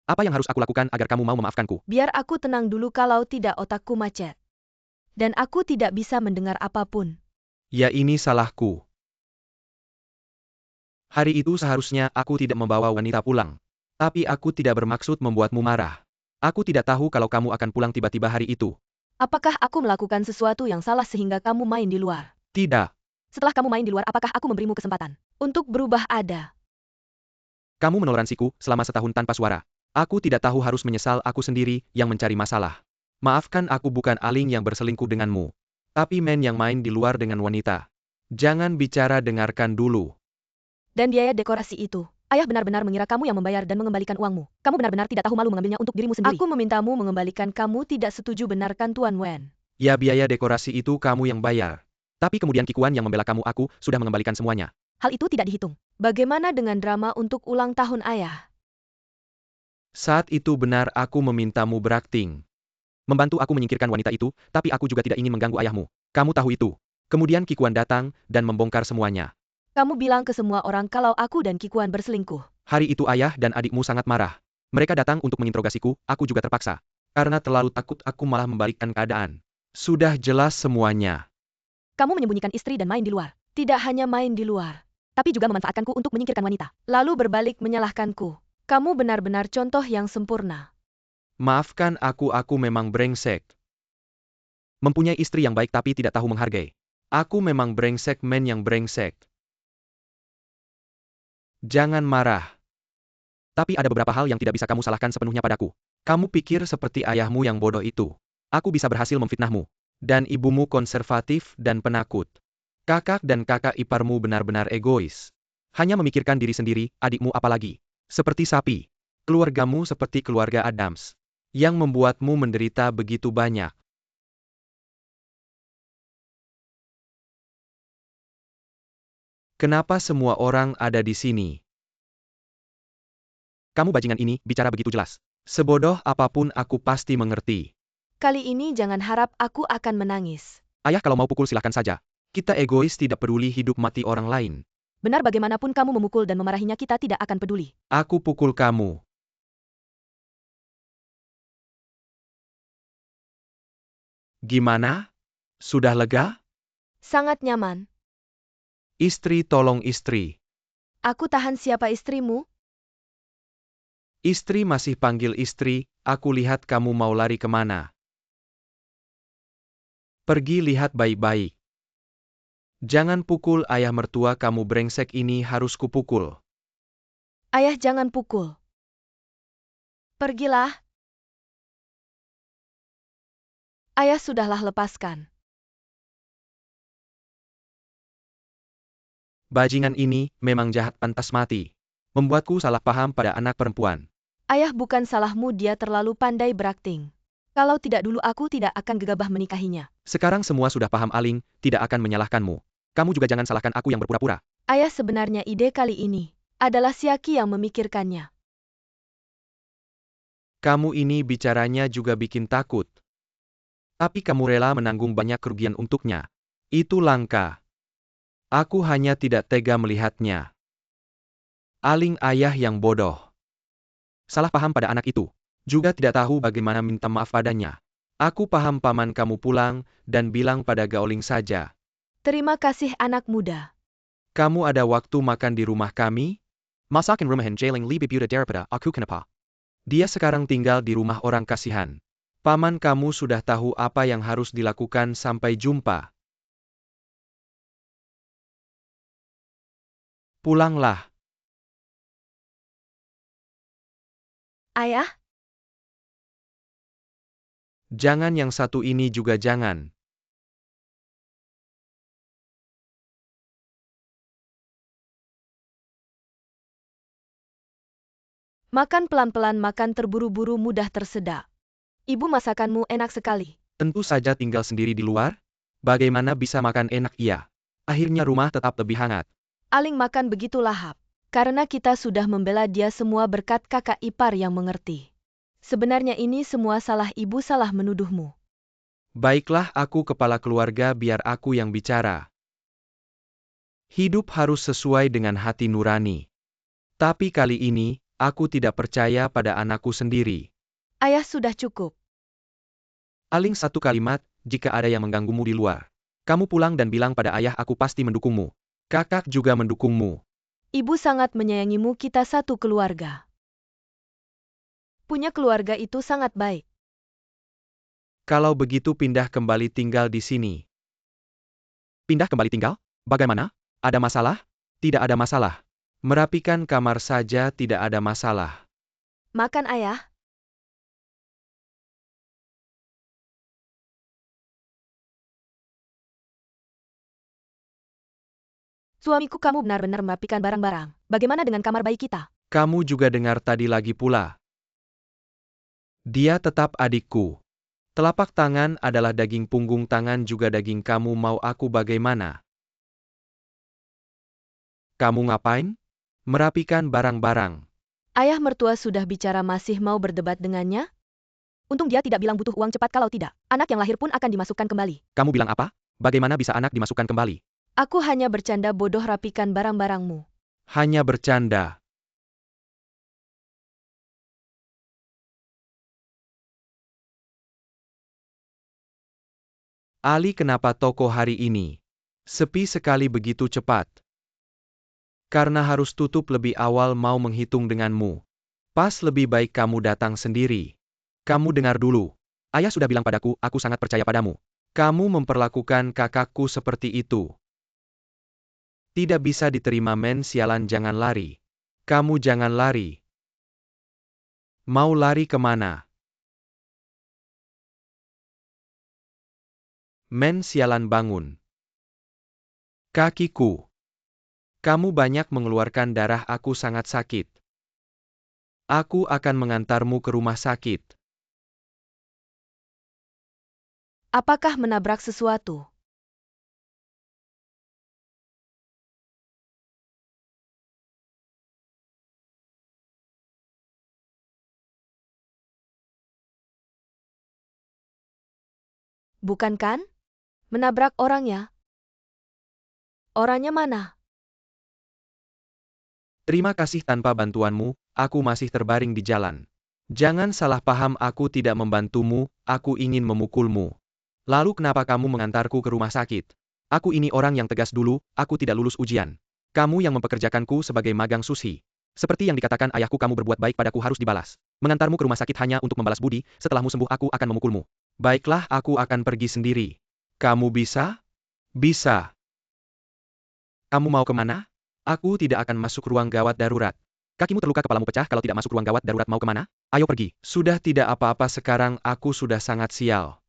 Apa yang harus aku lakukan agar kamu mau memaafkanku? Biar aku tenang dulu, kalau tidak otakku macet. Dan aku tidak bisa mendengar apapun. Ya, ini salahku. Hari itu seharusnya aku tidak membawa wanita pulang. Tapi aku tidak bermaksud membuatmu marah. Aku tidak tahu kalau kamu akan pulang tiba-tiba hari itu. Apakah aku melakukan sesuatu yang salah sehingga kamu main di luar? Tidak. Setelah kamu main di luar, apakah aku memberimu kesempatan untuk berubah? Ada. Kamu menoleransiku selama setahun tanpa suara. Aku tidak tahu harus menyesal aku sendiri yang mencari masalah. Maafkan, aku bukan Aling yang berselingkuh denganmu. Tapi men yang main di luar dengan wanita. Jangan bicara, dengarkan dulu. Dan biaya dekorasi itu. Ayah benar-benar mengira kamu yang membayar dan mengembalikan uangmu. Kamu benar-benar tidak tahu malu mengambilnya untuk dirimu sendiri. Aku memintamu mengembalikan, kamu tidak setuju, benarkan Tuan Wen? Ya, biaya dekorasi itu kamu yang bayar. Tapi kemudian Kikuan yang membela kamu, aku sudah mengembalikan semuanya. Hal itu tidak dihitung. Bagaimana dengan drama untuk ulang tahun ayah? Saat itu benar aku memintamu berakting. Membantu aku menyingkirkan wanita itu, tapi aku juga tidak ingin mengganggu ayahmu. Kamu tahu itu. Kemudian Kikuan datang dan membongkar semuanya. Kamu bilang ke semua orang kalau aku dan Kikuan berselingkuh. Hari itu ayah dan adikmu sangat marah. Mereka datang untuk menginterogasiku, aku juga terpaksa. Karena terlalu takut, aku malah membalikkan keadaan. Sudah jelas semuanya. Kamu menyembunyikan istri dan main di luar. Tidak hanya main di luar, tapi juga memanfaatkanku untuk menyingkirkan wanita. Lalu berbalik menyalahkanku. Kamu benar-benar contoh yang sempurna. Maafkan aku memang brengsek. Mempunyai istri yang baik tapi tidak tahu menghargai. Aku memang brengsek, men yang brengsek. Jangan marah. Tapi ada beberapa hal yang tidak bisa kamu salahkan sepenuhnya padaku. Kamu pikir seperti ayahmu yang bodoh itu. Aku bisa berhasil memfitnahmu. Dan ibumu konservatif dan penakut. Kakak dan kakak iparmu benar-benar egois. Hanya memikirkan diri sendiri, adikmu apalagi. Seperti sapi. Keluargamu seperti keluarga Adams. Yang membuatmu menderita begitu banyak. Kenapa semua orang ada di sini? Kamu bajingan ini, bicara begitu jelas. Sebodoh apapun aku pasti mengerti. Kali ini jangan harap aku akan menangis. Ayah, kalau mau pukul silahkan saja. Kita egois, tidak peduli hidup mati orang lain. Benar, bagaimanapun kamu memukul dan memarahinya, kita tidak akan peduli. Aku pukul kamu. Gimana? Sudah lega? Sangat nyaman. Istri, tolong istri. Aku tahan. Siapa istrimu? Istri masih panggil istri, aku lihat kamu mau lari kemana. Pergi lihat baik-baik. Jangan pukul ayah mertua kamu, brengsek ini harus kupukul. Ayah, jangan pukul. Pergilah. Ayah, sudahlah, lepaskan. Bajingan ini memang jahat, pantas mati. Membuatku salah paham pada anak perempuan. Ayah, bukan salahmu, dia terlalu pandai berakting. Kalau tidak dulu, aku tidak akan gegabah menikahinya. Sekarang semua sudah paham, Aling, tidak akan menyalahkanmu. Kamu juga jangan salahkan aku yang berpura-pura. Ayah, sebenarnya ide kali ini adalah Siaki yang memikirkannya. Kamu ini bicaranya juga bikin takut. Tapi kamu rela menanggung banyak kerugian untuknya. Itu langka. Aku hanya tidak tega melihatnya. Aling, ayah yang bodoh. Salah paham pada anak itu. Juga tidak tahu bagaimana minta maaf padanya. Aku paham, paman, kamu pulang dan bilang pada Gaoling saja. Terima kasih, anak muda. Kamu ada waktu makan di rumah kami? Masakin rumahan jailing lebih mudah daripada aku, kenapa? Dia sekarang tinggal di rumah orang kasihan. Paman kamu sudah tahu apa yang harus dilakukan. Sampai jumpa. Pulanglah. Ayah? Jangan, yang satu ini juga jangan. Makan pelan-pelan, makan terburu-buru mudah tersedak. Ibu, masakanmu enak sekali. Tentu saja, tinggal sendiri di luar. Bagaimana bisa makan enak? Iya. Akhirnya rumah tetap lebih hangat. Aling makan begitu lahap. Karena kita sudah membela dia semua berkat kakak ipar yang mengerti. Sebenarnya ini semua salah ibu, salah menuduhmu. Baiklah, aku kepala keluarga, biar aku yang bicara. Hidup harus sesuai dengan hati nurani. Tapi kali ini, Aku tidak percaya pada anakku sendiri. Ayah, sudah cukup. Aling satu kalimat, jika ada yang mengganggumu di luar. Kamu pulang dan bilang pada ayah aku pasti mendukungmu. Kakak juga mendukungmu. Ibu sangat menyayangimu, kita satu keluarga. Punya keluarga itu sangat baik. Kalau begitu pindah kembali tinggal di sini. Pindah kembali tinggal? Bagaimana? Ada masalah? Tidak ada masalah. Merapikan kamar saja tidak ada masalah. Makan, ayah. Suamiku, kamu benar-benar merapikan barang-barang. Bagaimana dengan kamar bayi kita? Kamu juga dengar tadi lagi pula. Dia tetap adikku. Telapak tangan adalah daging, punggung tangan juga daging. Kamu mau aku bagaimana? Kamu ngapain? Merapikan barang-barang. Ayah mertua sudah bicara, masih mau berdebat dengannya? Untung dia tidak bilang butuh uang cepat, kalau tidak, anak yang lahir pun akan dimasukkan kembali. Kamu bilang apa? Bagaimana bisa anak dimasukkan kembali? Aku hanya bercanda, bodoh, rapikan barang-barangmu. Hanya bercanda. Ali, kenapa toko hari ini sepi sekali begitu cepat? Karena harus tutup lebih awal, mau menghitung denganmu. Pas lebih baik kamu datang sendiri. Kamu dengar dulu. Ayah sudah bilang padaku, aku sangat percaya padamu. Kamu memperlakukan kakakku seperti itu. Tidak bisa diterima, men, sialan, jangan lari. Kamu jangan lari. Mau lari kemana? Men, sialan, bangun. Kakiku. Kamu banyak mengeluarkan darah, aku sangat sakit. Aku akan mengantarmu ke rumah sakit. Apakah menabrak sesuatu? Bukan kan? Menabrak orangnya? Orangnya mana? Terima kasih, tanpa bantuanmu, aku masih terbaring di jalan. Jangan salah paham, aku tidak membantumu, aku ingin memukulmu. Lalu kenapa kamu mengantarku ke rumah sakit? Aku ini orang yang tegas dulu, aku tidak lulus ujian. Kamu yang mempekerjakanku sebagai magang sushi. Seperti yang dikatakan ayahku, kamu berbuat baik padaku harus dibalas. Mengantarmu ke rumah sakit hanya untuk membalas budi, setelahmu sembuh aku akan memukulmu. Baiklah, aku akan pergi sendiri. Kamu bisa? Bisa. Kamu mau kemana? Aku tidak akan masuk ruang gawat darurat. Kakimu terluka, kepalamu pecah, kalau tidak masuk ruang gawat darurat mau kemana? Ayo pergi. Sudah tidak apa-apa sekarang, aku sudah sangat sial.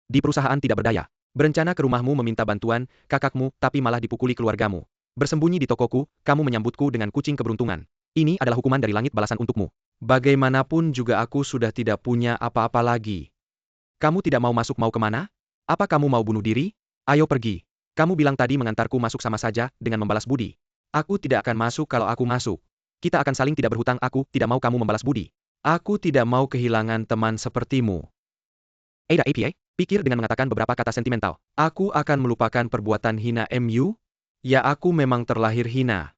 Di perusahaan tidak berdaya. Berencana ke rumahmu meminta bantuan, kakakmu, tapi malah dipukuli keluargamu. Bersembunyi di tokoku, kamu menyambutku dengan kucing keberuntungan. Ini adalah hukuman dari langit, balasan untukmu. Bagaimanapun juga aku sudah tidak punya apa-apa lagi. Kamu tidak mau masuk, mau kemana? Apa kamu mau bunuh diri? Ayo pergi. Kamu bilang tadi mengantarku masuk sama saja, dengan membalas budi. Aku tidak akan masuk kalau aku masuk. Kita akan saling tidak berhutang, aku tidak mau kamu membalas budi. Aku tidak mau kehilangan teman sepertimu. Ada APA, pikir dengan mengatakan beberapa kata sentimental. Aku akan melupakan perbuatan hina MU? Ya, aku memang terlahir hina.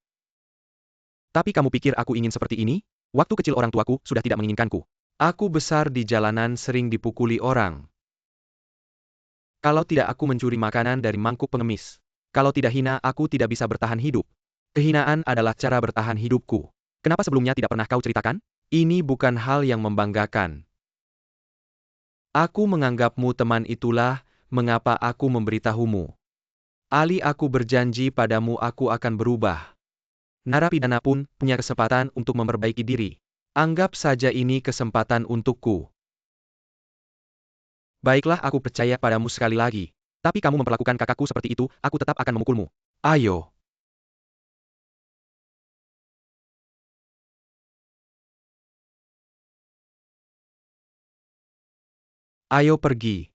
Tapi kamu pikir aku ingin seperti ini? Waktu kecil orang tuaku sudah tidak menginginkanku. Aku besar di jalanan sering dipukuli orang. Kalau tidak aku mencuri makanan dari mangkuk pengemis. Kalau tidak hina, aku tidak bisa bertahan hidup. Kehinaan adalah cara bertahan hidupku. Kenapa sebelumnya tidak pernah kau ceritakan? Ini bukan hal yang membanggakan. Aku menganggapmu teman, itulah mengapa aku memberitahumu. Ali, aku berjanji padamu aku akan berubah. Narapidana pun punya kesempatan untuk memperbaiki diri. Anggap saja ini kesempatan untukku. Baiklah, aku percaya padamu sekali lagi. Tapi kamu memperlakukan kakakku seperti itu, aku tetap akan memukulmu. Ayo. Ayo pergi.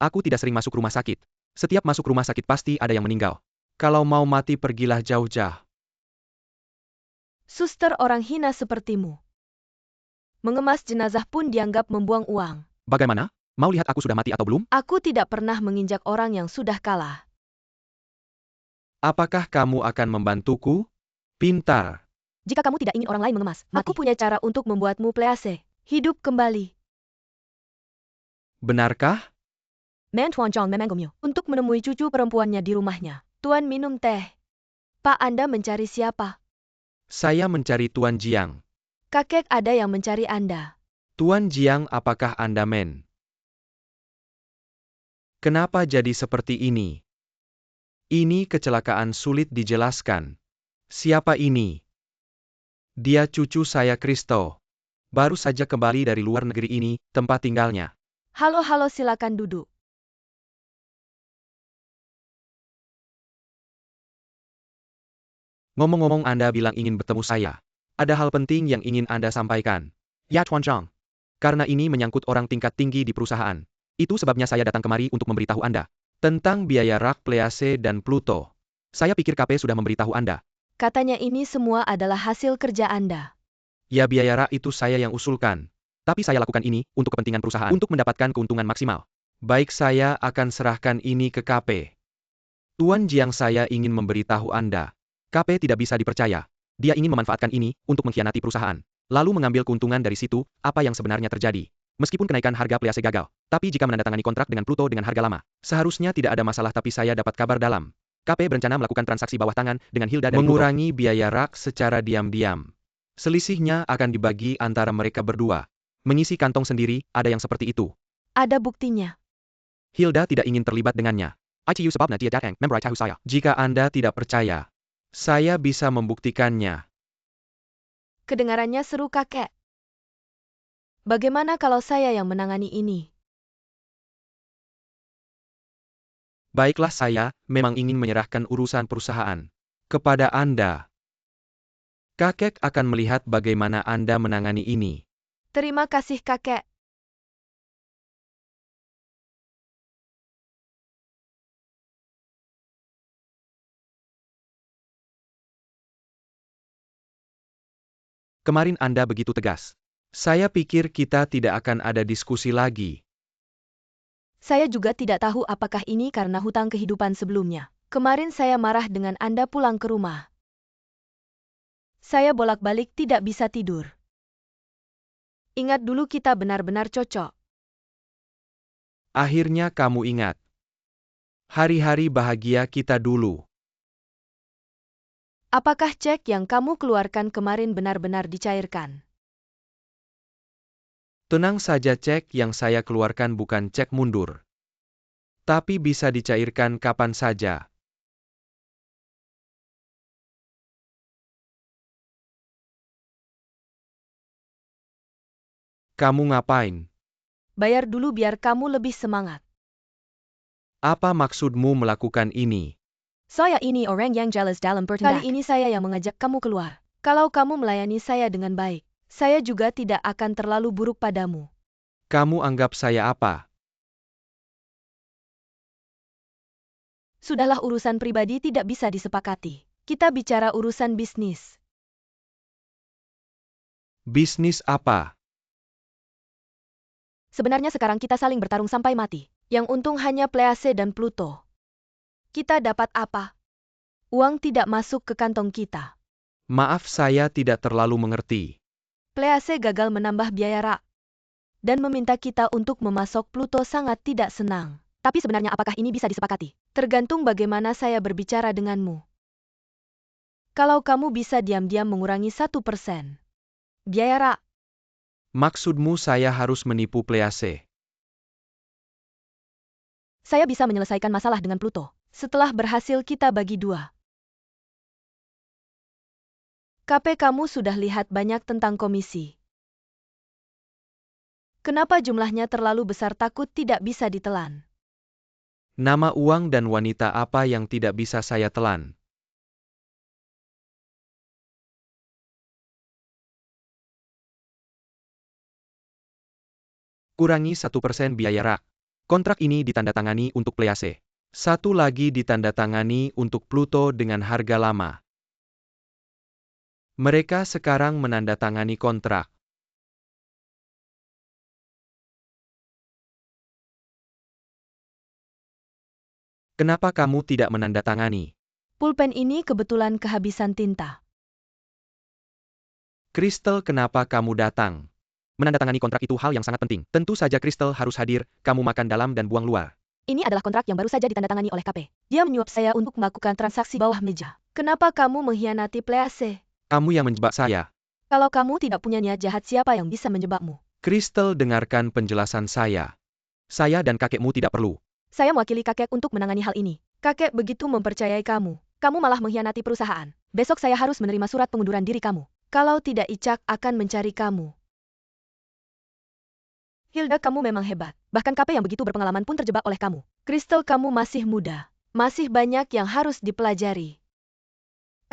Aku tidak sering masuk rumah sakit. Setiap masuk rumah sakit pasti ada yang meninggal. Kalau mau mati pergilah jauh-jauh. Suster orang hina sepertimu. Mengemas jenazah pun dianggap membuang uang. Bagaimana? Mau lihat aku sudah mati atau belum? Aku tidak pernah menginjak orang yang sudah kalah. Apakah kamu akan membantuku? Pintar. Jika kamu tidak ingin orang lain mengemas, Mati. aku punya cara untuk membuatmu please. Hidup kembali. Benarkah? Man Tuan Zhang memangumyo untuk menemui cucu perempuannya di rumahnya. Tuan minum teh. Pak, Anda mencari siapa? Saya mencari Tuan Jiang. Kakek ada yang mencari Anda. Tuan Jiang, apakah Anda men? Kenapa jadi seperti ini? Ini kecelakaan sulit dijelaskan. Siapa ini? Dia cucu saya Kristo. Baru saja kembali dari luar negeri ini, tempat tinggalnya. Halo, silakan duduk. Ngomong-ngomong, Anda bilang ingin bertemu saya. Ada hal penting yang ingin Anda sampaikan. Ya, Tuan Zhang. Karena ini menyangkut orang tingkat tinggi di perusahaan. Itu sebabnya saya datang kemari untuk memberitahu Anda tentang biaya rak Please dan Pluto. Saya pikir KP sudah memberitahu Anda. Katanya ini semua adalah hasil kerja Anda. Ya, biaya rak itu saya yang usulkan. Tapi saya lakukan ini untuk kepentingan perusahaan untuk mendapatkan keuntungan maksimal. Baik, saya akan serahkan ini ke KP. Tuan Jiang, saya ingin memberitahu Anda. KP tidak bisa dipercaya. Dia ingin memanfaatkan ini untuk mengkhianati perusahaan. Lalu mengambil keuntungan dari situ, apa yang sebenarnya terjadi. Meskipun kenaikan harga Please gagal, tapi jika menandatangani kontrak dengan Pluto dengan harga lama, seharusnya tidak ada masalah, tapi saya dapat kabar dalam. KP berencana melakukan transaksi bawah tangan dengan Hilda dan mengurangi biaya rak secara diam-diam. Selisihnya akan dibagi antara mereka berdua. Mengisi kantong sendiri, ada yang seperti itu. Ada buktinya. Hilda tidak ingin terlibat dengannya. ITU sebabnya dia datang memberitahu saya. Jika Anda tidak percaya, saya bisa membuktikannya. Kedengarannya seru, kakek. Bagaimana kalau saya yang menangani ini? Baiklah, saya memang ingin menyerahkan urusan perusahaan kepada Anda. Kakek akan melihat bagaimana Anda menangani ini. Terima kasih, kakek. Kemarin Anda begitu tegas. Saya pikir kita tidak akan ada diskusi lagi. Saya juga tidak tahu apakah ini karena hutang kehidupan sebelumnya. Kemarin saya marah dengan Anda pulang ke rumah. Saya bolak-balik tidak bisa tidur. Ingat dulu kita benar-benar cocok. Akhirnya kamu ingat. Hari-hari bahagia kita dulu. Apakah cek yang kamu keluarkan kemarin benar-benar dicairkan? Tenang saja, cek yang saya keluarkan bukan cek mundur. Tapi bisa dicairkan kapan saja. Kamu ngapain? Bayar dulu biar kamu lebih semangat. Apa maksudmu melakukan ini? Saya ini orang yang jelas dalam bertindak. Kali ini saya yang mengajak kamu keluar. Kalau kamu melayani saya dengan baik, saya juga tidak akan terlalu buruk padamu. Kamu anggap saya apa? Sudahlah, urusan pribadi tidak bisa disepakati. Kita bicara urusan bisnis. Bisnis apa? Sebenarnya sekarang kita saling bertarung sampai mati. Yang untung hanya Please dan Pluto. Kita dapat apa? Uang tidak masuk ke kantong kita. Maaf, saya tidak terlalu mengerti. Please gagal menambah biaya rak. Dan meminta kita untuk memasok Pluto sangat tidak senang. Tapi sebenarnya apakah ini bisa disepakati? Tergantung bagaimana saya berbicara denganmu. Kalau kamu bisa diam-diam mengurangi 1% biaya rak. Maksudmu saya harus menipu Please? Saya bisa menyelesaikan masalah dengan Pluto. Setelah berhasil kita bagi dua. KP, kamu sudah lihat banyak tentang komisi. Kenapa jumlahnya terlalu besar, takut tidak bisa ditelan? Nama, uang, dan wanita apa yang tidak bisa saya telan? Kurangi 1% biaya rak. Kontrak ini ditandatangani untuk Please. Satu lagi ditandatangani untuk Pluto dengan harga lama. Mereka sekarang menandatangani kontrak. Kenapa kamu tidak menandatangani? Pulpen ini kebetulan kehabisan tinta. Crystal, kenapa kamu datang? Menandatangani kontrak itu hal yang sangat penting. Tentu saja Crystal harus hadir, kamu makan dalam dan buang luar. Ini adalah kontrak yang baru saja ditandatangani oleh KP. Dia menyuap saya untuk melakukan transaksi bawah meja. Kenapa kamu mengkhianati Please? Kamu yang menjebak saya. Kalau kamu tidak punya niat jahat, siapa yang bisa menjebakmu? Crystal, dengarkan penjelasan saya. Saya dan kakekmu tidak perlu. Saya mewakili kakek untuk menangani hal ini. Kakek begitu mempercayai kamu. Kamu malah mengkhianati perusahaan. Besok saya harus menerima surat pengunduran diri kamu. Kalau tidak, Icak akan mencari kamu. Hilda, kamu memang hebat. Bahkan KP yang begitu berpengalaman pun terjebak oleh kamu. Crystal, kamu masih muda. Masih banyak yang harus dipelajari.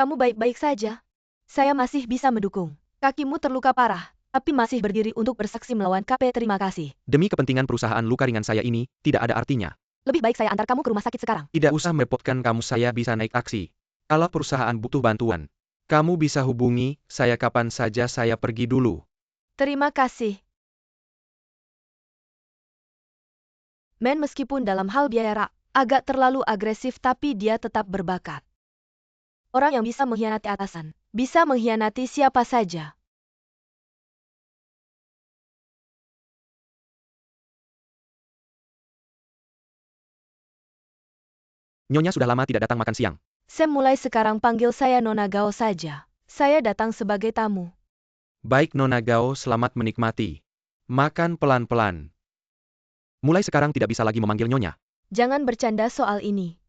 Kamu baik-baik saja. Saya masih bisa mendukung. Kakimu terluka parah, tapi masih berdiri untuk bersaksi melawan KP. Terima kasih. Demi kepentingan perusahaan, luka ringan saya ini tidak ada artinya. Lebih baik saya antar kamu ke rumah sakit sekarang. Tidak usah merepotkan kamu, saya bisa naik taksi. Kalau perusahaan butuh bantuan, kamu bisa hubungi saya kapan saja, saya pergi dulu. Terima kasih. Men, meskipun dalam hal biaya agak terlalu agresif, tapi dia tetap berbakat. Orang yang bisa mengkhianati atasan, bisa mengkhianati siapa saja. Nyonya sudah lama tidak datang makan siang. Sam, mulai sekarang panggil saya Nona Gao saja. Saya datang sebagai tamu. Baik Nona Gao, selamat menikmati. Makan pelan-pelan. Mulai sekarang tidak bisa lagi memanggil Nyonya. Jangan bercanda soal ini.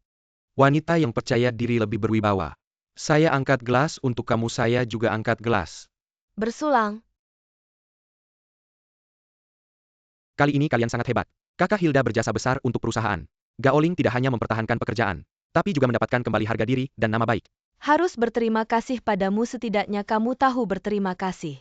Wanita yang percaya diri lebih berwibawa. Saya angkat gelas untuk kamu, saya juga angkat gelas. Bersulang. Kali ini kalian sangat hebat. Kakak Hilda berjasa besar untuk perusahaan. Gaoling tidak hanya mempertahankan pekerjaan, tapi juga mendapatkan kembali harga diri dan nama baik. Harus berterima kasih padamu, setidaknya kamu tahu berterima kasih.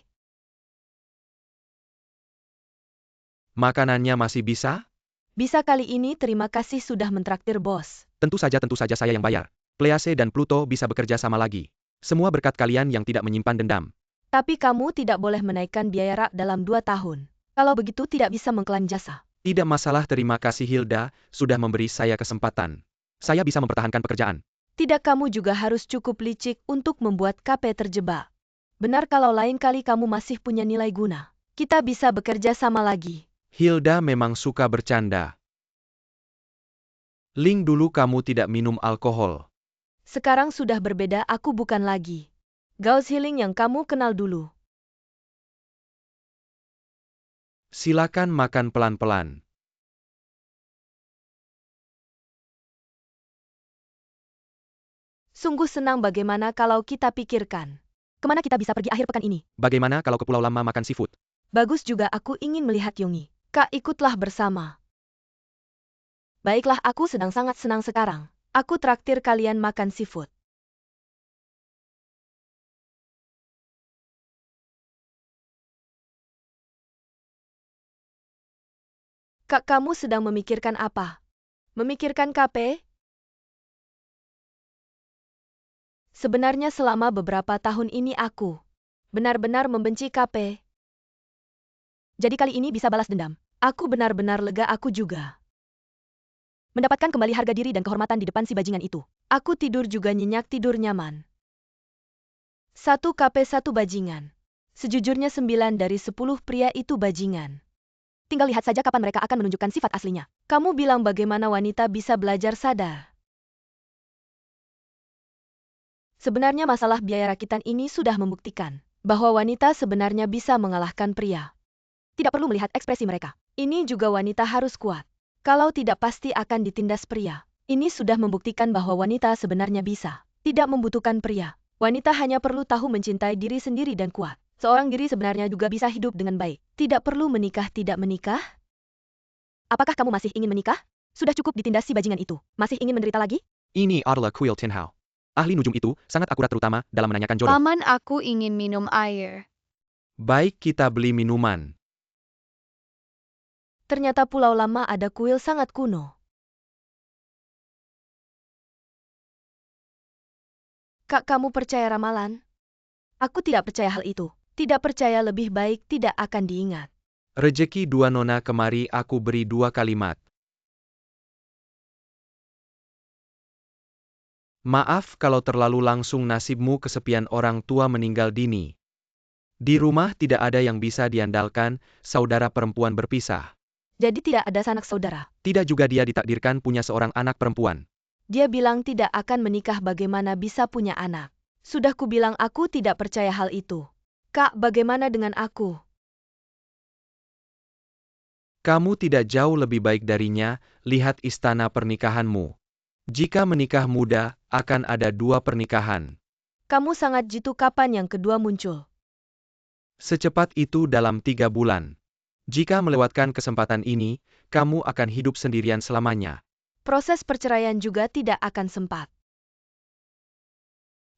Makanannya masih bisa? Bisa. Kali ini terima kasih sudah mentraktir bos. Tentu saja saya yang bayar. Please dan Pluto bisa bekerja sama lagi. Semua berkat kalian yang tidak menyimpan dendam. Tapi kamu tidak boleh menaikkan biaya dalam 2 tahun. Kalau begitu tidak bisa mengklaim jasa. Tidak masalah, terima kasih Hilda, sudah memberi saya kesempatan. Saya bisa mempertahankan pekerjaan. Tidak, kamu juga harus cukup licik untuk membuat KP terjebak. Benar, kalau lain kali kamu masih punya nilai guna. Kita bisa bekerja sama lagi. Hilda memang suka bercanda. Ling, dulu kamu tidak minum alkohol. Sekarang sudah berbeda, aku bukan lagi Gauss Healing yang kamu kenal dulu. Silakan makan pelan-pelan. Sungguh senang. Bagaimana kalau kita pikirkan kemana kita bisa pergi akhir pekan ini? Bagaimana kalau ke Pulau Lama makan seafood? Bagus juga, aku ingin melihat Yongi. Kak, ikutlah bersama. Baiklah, aku sedang sangat senang sekarang. Aku traktir kalian makan seafood. Kak, kamu sedang memikirkan apa? Memikirkan KP? Sebenarnya selama beberapa tahun ini aku benar-benar membenci KP. Jadi kali ini bisa balas dendam. Aku benar-benar lega, aku juga mendapatkan kembali harga diri dan kehormatan di depan si bajingan itu. Aku tidur juga nyenyak, tidur nyaman. 1 KP 1 bajingan. Sejujurnya 9 dari 10 pria itu bajingan. Tinggal lihat saja kapan mereka akan menunjukkan sifat aslinya. Kamu bilang bagaimana wanita bisa belajar sadar? Sebenarnya masalah biaya rakitan ini sudah membuktikan bahwa wanita sebenarnya bisa mengalahkan pria. Tidak perlu melihat ekspresi mereka. Ini juga wanita harus kuat. Kalau tidak pasti akan ditindas pria. Ini sudah membuktikan bahwa wanita sebenarnya bisa tidak membutuhkan pria. Wanita hanya perlu tahu mencintai diri sendiri dan kuat. Seorang diri sebenarnya juga bisa hidup dengan baik. Tidak perlu menikah. Tidak menikah? Apakah kamu masih ingin menikah? Sudah cukup ditindas si bajingan itu. Masih ingin menderita lagi? Ini adalah kuil Tinhao. Ahli nujum itu sangat akurat, terutama dalam menanyakan jodoh. Paman, aku ingin minum air. Baik, kita beli minuman. Ternyata Pulau Lama ada kuil sangat kuno. Kak, kamu percaya ramalan? Aku tidak percaya hal itu. Tidak percaya lebih baik tidak akan diingat. Rejeki 2 Nona, kemari aku beri 2 kalimat. Maaf kalau terlalu langsung nasibmu kesepian orang tua meninggal dini. Di rumah tidak ada yang bisa diandalkan, saudara perempuan berpisah. Jadi tidak ada sanak saudara. Tidak juga dia ditakdirkan punya seorang anak perempuan. Dia bilang tidak akan menikah, bagaimana bisa punya anak. Sudah kubilang aku tidak percaya hal itu. Kak, bagaimana dengan aku? Kamu tidak jauh lebih baik darinya, lihat istana pernikahanmu. Jika menikah muda, akan ada 2 pernikahan. Kamu sangat jitu, kapan yang kedua muncul? Secepat itu dalam 3 bulan. Jika melewatkan kesempatan ini, kamu akan hidup sendirian selamanya. Proses perceraian juga tidak akan sempat.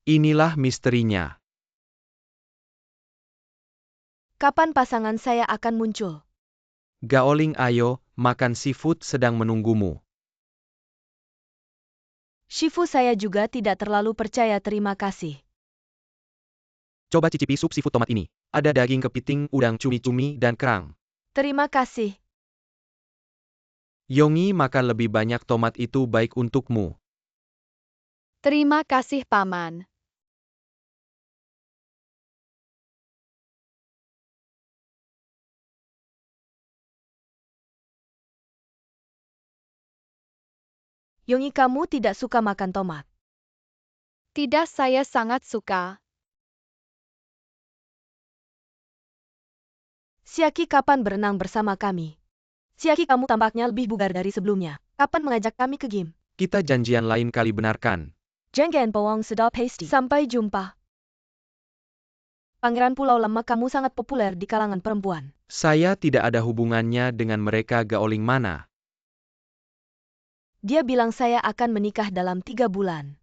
Inilah misterinya. Kapan pasangan saya akan muncul? Gaoling, ayo, makan seafood sedang menunggumu. Shifu, saya juga tidak terlalu percaya, terima kasih. Coba cicipi sup seafood tomat ini. Ada daging kepiting, udang cumi-cumi, dan kerang. Terima kasih. Yongi, makan lebih banyak, tomat itu baik untukmu. Terima kasih, Paman. Yongi, kamu tidak suka makan tomat. Tidak, saya sangat suka. Siaki, kapan berenang bersama kami? Siaki, kamu tampaknya lebih bugar dari sebelumnya. Kapan mengajak kami ke game? Kita janjian lain kali, benarkan? Jenggen Powong sedap hasty. Sampai jumpa. Pangeran Pulau Lemak, kamu sangat populer di kalangan perempuan. Saya tidak ada hubungannya dengan mereka. Gaoling mana? Dia bilang saya akan menikah dalam 3 bulan.